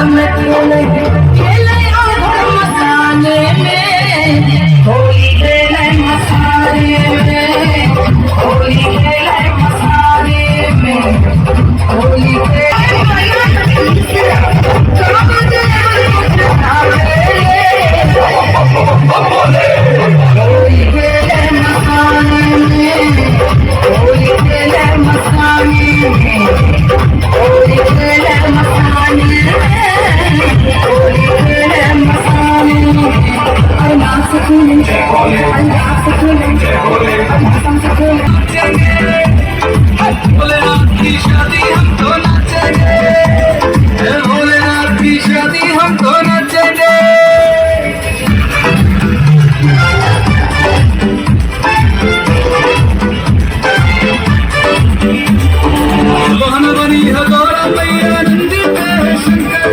में क्यों नहीं खेले मसाले में, होली खेले मसाले में, होली खेले मसाले में, होली भोलेनाथ की शादी हम तो नाचेंगे, भोलेनाथ की शादी हम तो नाचेंगे। मोहन बनी है गौरा मैया नंदी पे है शंकर,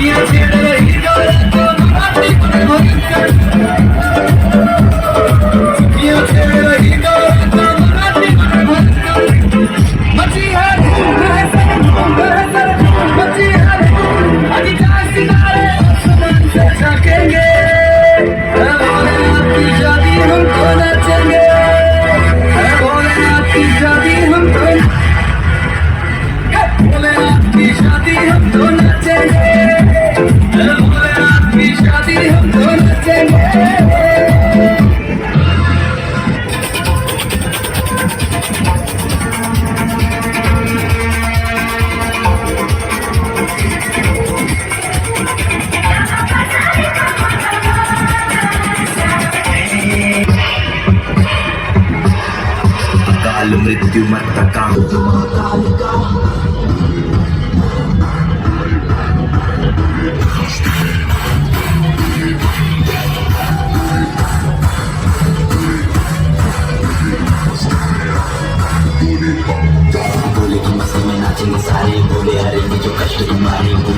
ये छेड़ रही गौरा को मराठी में भयंकर, ये छेड़ रही गौरा को मराठी में भयंकर। मची है मची है अधिकार सितारे आसमान से झांकेंगे, भोलेनाथ की शादी हम तो नाचेंगे, भोलेनाथ की शादी हम तो, भोलेनाथ की शादी हम तो नाचेंगे, भोलेनाथ की शादी हम तो नाचेंगे। काल मृत्यु मरता काम बोले की मस्ती में नाचेंगे सारे, बोले हरेंगे जो कष्ट तुम्हारे।